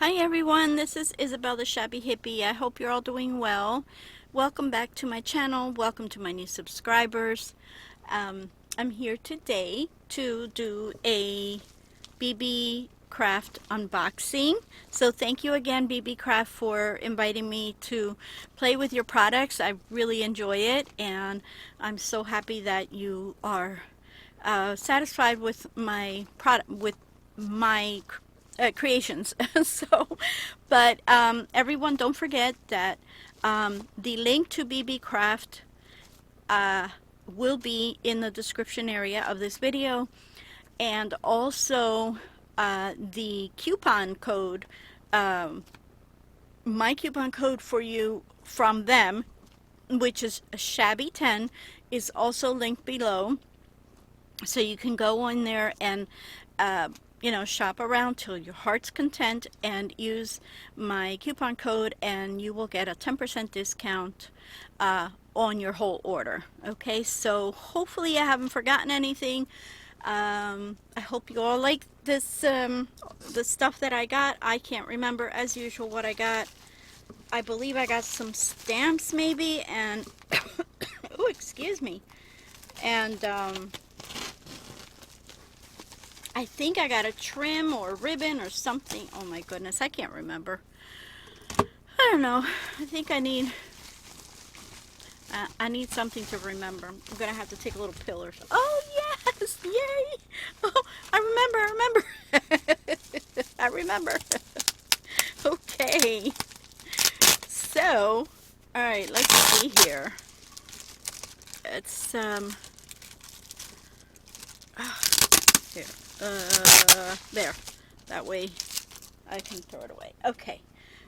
Hi everyone, this is Isabel the Shabby Hippie. I hope you're all doing well. Welcome back to my channel. Welcome to my new subscribers. I'm here today to do a BB Craft unboxing. So thank you again, BB Craft, for inviting me to play with your products. I really enjoy it, and I'm so happy that you are satisfied with my product, with my creations. But everyone, don't forget that the link to BB Craft will be in the description area of this video, and also the coupon code, my coupon code for you from them, which is Shabby10, is also linked below. So you can go in there and shop around till your heart's content and use my coupon code, and you will get a 10% discount on your whole order. Okay, so hopefully I haven't forgotten anything. I hope you all like this, the stuff that I got. I can't remember, as usual, what I got. I believe I got some stamps maybe, and oh, excuse me, and I think I got a trim or a ribbon or something. Oh my goodness, I can't remember. I don't know. I think I need something to remember. I'm gonna have to take a little pill or something. Oh yes, yay! Oh, I remember. I remember. Okay. So, all right. Let's see here. It's here. There. That way I can throw it away. Okay.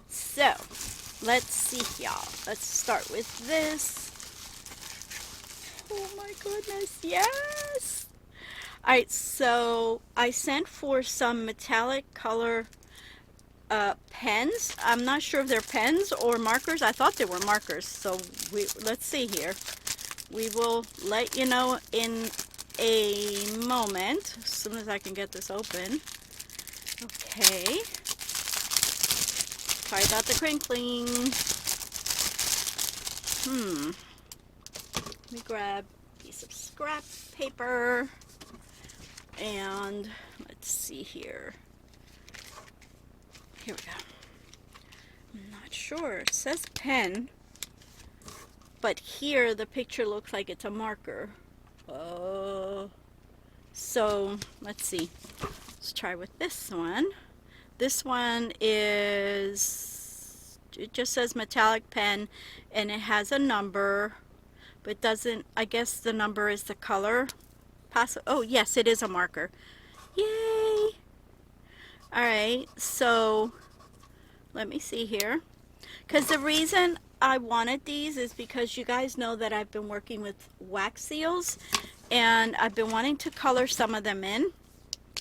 So, let's see, y'all. Let's start with this. Oh my goodness, yes! Alright, so I sent for some metallic color pens. I'm not sure if they're pens or markers. I thought they were markers. So let's see here. We will let you know in a moment, as soon as I can get this open. Okay. Sorry about the crinkling. Let me grab a piece of scrap paper, and let's see here. Here we go. I'm not sure. It says pen, but here the picture looks like it's a marker. So let's see. Let's try with this one. This one is, it just says metallic pen, and it has a number, but doesn't, I guess the number is the color. Oh yes, it is a marker. Yay! Alright, so let me see here. Because the reason I wanted these is because you guys know that I've been working with wax seals, and I've been wanting to color some of them in.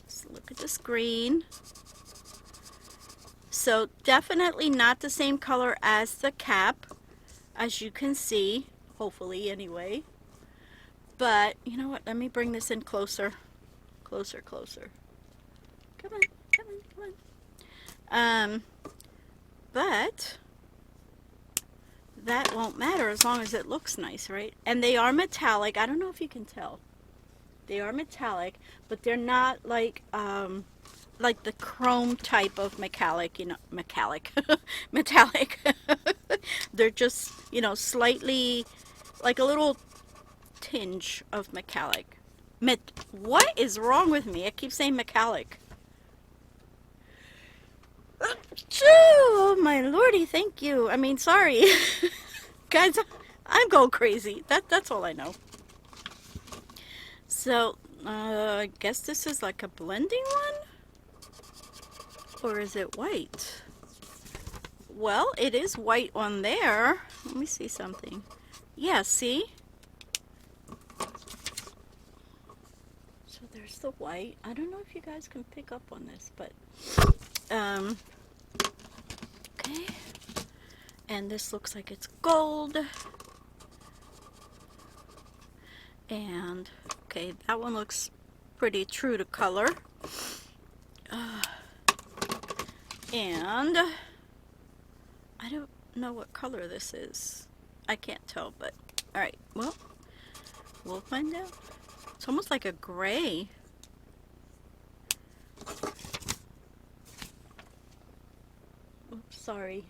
So look at this green. So definitely not the same color as the cap, as you can see, hopefully anyway. But you know what, let me bring this in closer. Closer. Come on. But that won't matter as long as it looks nice, right? And they are metallic. I don't know if you can tell. They are metallic, but they're not like the chrome type of metallic, metallic. They're just, slightly like a little tinge of metallic. What is wrong with me? I keep saying metallic. Oh my lordy, thank you. I mean, sorry. Guys, I'm going crazy. That's all I know. So, I guess this is like a blending one? Or is it white? Well, it is white on there. Let me see something. Yeah, see? So there's the white. I don't know if you guys can pick up on this, but okay. And this looks like it's gold. And okay, that one looks pretty true to color. And I don't know what color this is. I can't tell, but alright, well, we'll find out. It's almost like a gray. Oops, sorry.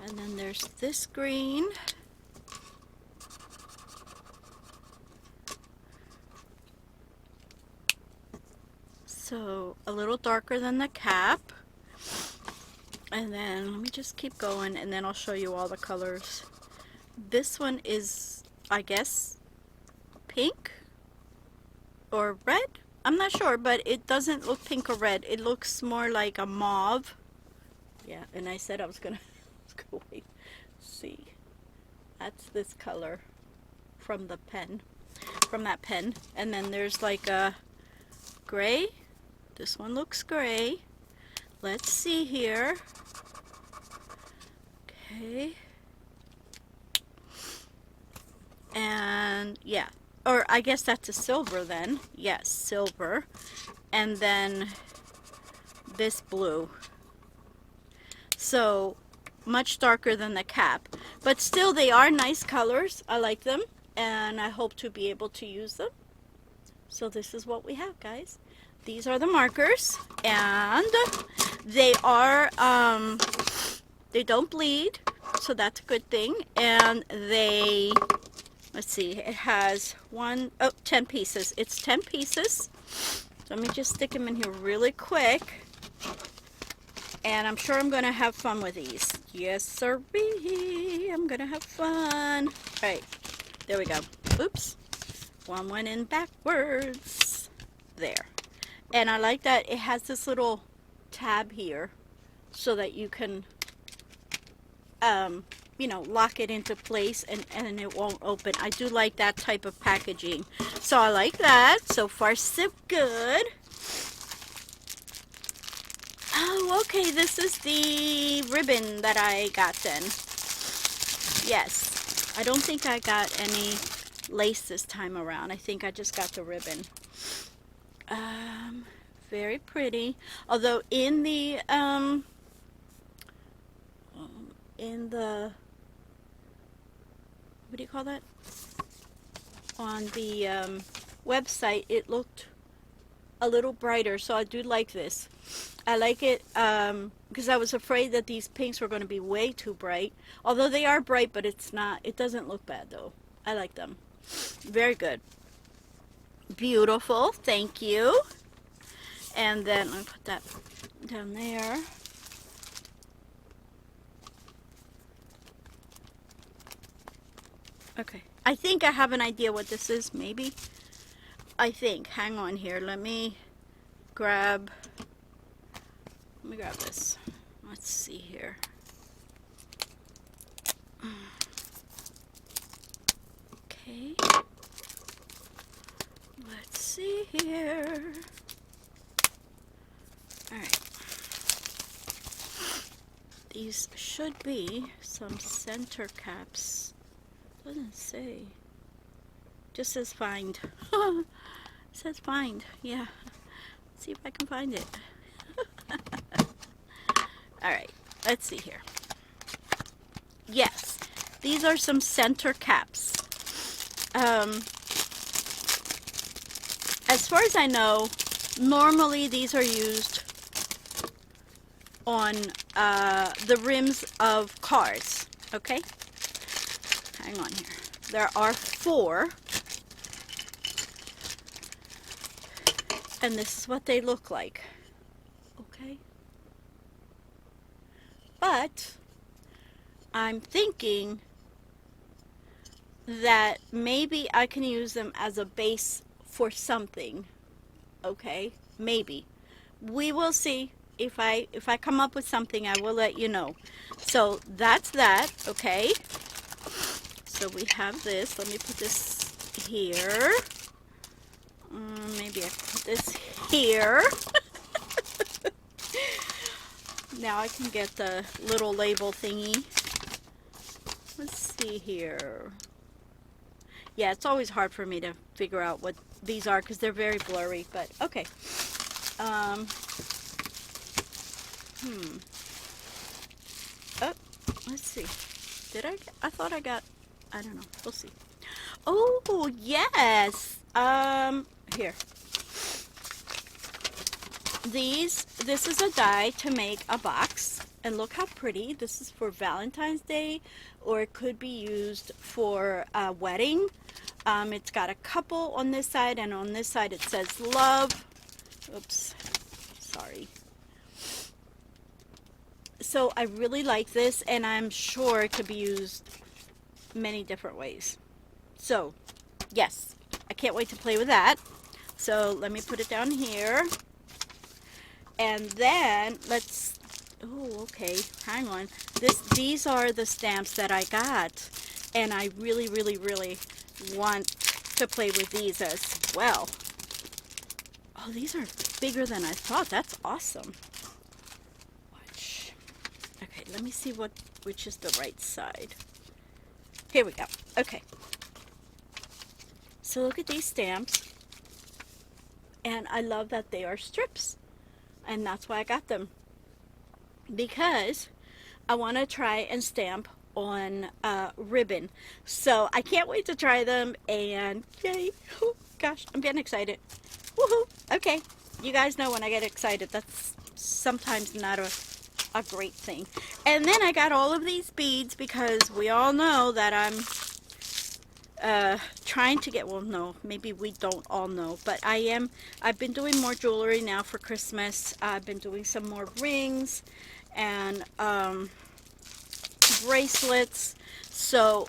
And then there's this green. So a little darker than the cap. And then let me just keep going and then I'll show you all the colors. This one is, I guess, pink or red? I'm not sure, but it doesn't look pink or red. It looks more like a mauve. Yeah, and I said I was gonna wait. See, that's this color from the pen, from that pen. And then there's like a gray. This one looks gray. Let's see here. Okay. And yeah, or I guess that's a silver then. Yes, silver. And then this blue. So much darker than the cap, but still they are nice colors. I like them and I hope to be able to use them. So this is what we have, guys. These are the markers, and they are they don't bleed, so that's a good thing. And they, let's see, it has 10 pieces. It's 10 pieces. Let me just stick them in here really quick. And I'm sure I'm going to have fun with these. Yes, sirree. I'm going to have fun. All right. There we go. Oops. One went in backwards. There. And I like that it has this little tab here so that you can, you know, lock it into place and it won't open. I do like that type of packaging. So I like that. So far, so good. Oh, okay, this is the ribbon that I got then. Yes, I don't think I got any lace this time around. I think I just got the ribbon. Very pretty. Although in the, what do you call that? On the website, it looked a little brighter, so I do like this. I like it because I was afraid that these pinks were going to be way too bright. Although they are bright, but it's not. It doesn't look bad though. I like them. Very good. Beautiful. Thank you. And then I'll put that down there. Okay. I think I have an idea what this is. Maybe. I think. Hang on here. Let me grab this. Let's see here. Okay. Let's see here. Alright. These should be some center caps. Doesn't say. Just says find. It says find. Yeah. Let's see if I can find it. Alright, let's see here. Yes, these are some center caps. As far as I know, normally these are used on the rims of cars. Okay? Hang on here. There are 4. And this is what they look like. Okay? But I'm thinking that maybe I can use them as a base for something. Okay? Maybe. We will see. If I come up with something, I will let you know. So that's that. Okay? So we have this. Let me put this here. Maybe I can put this here. Now I can get the little label thingy. Let's see here. Yeah, it's always hard for me to figure out what these are because they're very blurry, but okay. Um, hmm. Oh, let's see. Did I? I thought I got. I don't know. We'll see. Oh, yes. Here. This is a die to make a box. And look how pretty. This is for Valentine's Day, or it could be used for a wedding. It's got a couple on this side, and on this side it says love. Oops, sorry. So I really like this, and I'm sure it could be used many different ways. So, yes, I can't wait to play with that. So let me put it down here. And then let's, oh, okay, hang on. These are the stamps that I got. And I really, really, really want to play with these as well. Oh, these are bigger than I thought. That's awesome. Watch. Okay, let me see which is the right side. Here we go. Okay. So look at these stamps. And I love that they are strips. And that's why I got them. Because I want to try and stamp on ribbon. So I can't wait to try them. And yay. Oh, gosh, I'm getting excited. Woohoo. Okay. You guys know when I get excited, that's sometimes not a great thing. And then I got all of these beads because we all know that I'm trying to get, well, no, maybe we don't all know, but I've been doing more jewelry now for Christmas. I've been doing some more rings and bracelets. So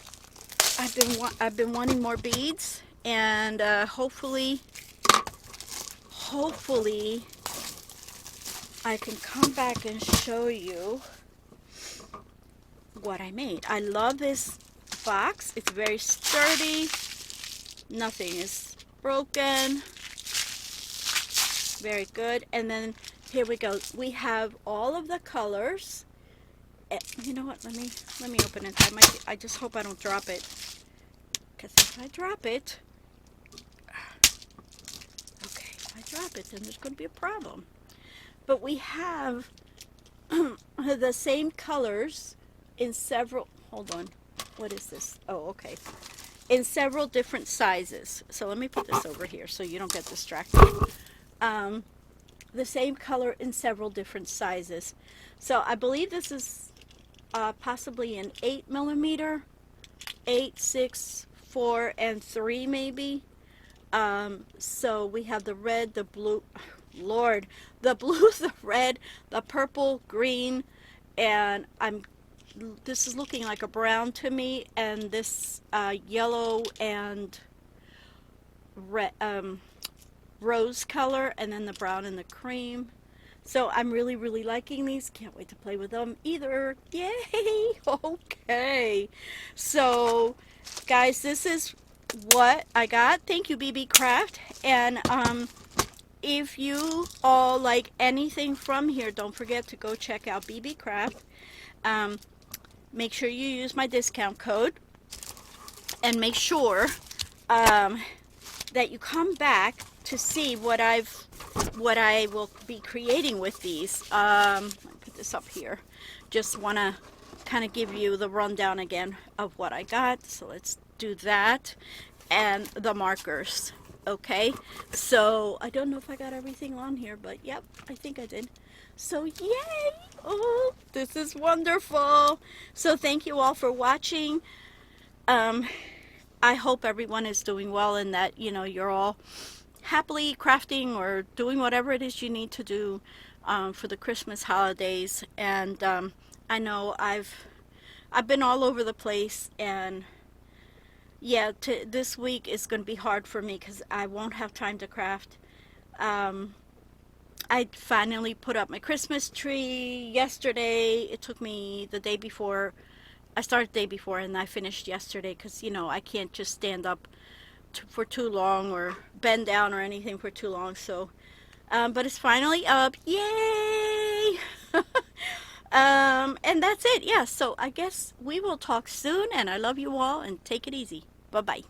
I've been wanting more beads, and hopefully I can come back and show you what I made. I love this box. It's very sturdy. Nothing is broken. Very good. And then here we go. We have all of the colors. You know what? Let me open it. I just hope I don't drop it. Because if I drop it, okay, if I drop it, then there's going to be a problem. But we have the same colors in several, hold on, what is this? Oh, okay. In several different sizes. So let me put this over here so you don't get distracted. The same color in several different sizes. So I believe this is possibly an 8mm, 8, 6, 4, and 3 maybe. So we have the red, the blue, Lord, the blue, the red, the purple, green, and this is looking like a brown to me, and this yellow and red, rose color, and then the brown and the cream. So I'm really, really liking these. Can't wait to play with them either. Yay! Okay. So, guys, this is what I got. Thank you, BB Craft. And if you all like anything from here, don't forget to go check out BB Craft. Make sure you use my discount code, and make sure that you come back to see what I will be creating with these. Let me put this up here. Just want to kind of give you the rundown again of what I got. So let's do that, and the markers. Okay, so I don't know if I got everything on here, but yep, I think I did. So yay! Oh, this is wonderful. So thank you all for watching. I hope everyone is doing well, and that you're all happily crafting or doing whatever it is you need to do for the Christmas holidays. And I know I've been all over the place, and yeah, this week is going to be hard for me because I won't have time to craft. I finally put up my Christmas tree yesterday. It took me the day before. I started the day before, and I finished yesterday because, I can't just stand up for too long or bend down or anything for too long. So, but it's finally up. Yay! And that's it. Yeah, so I guess we will talk soon, and I love you all, and take it easy. Bye-bye.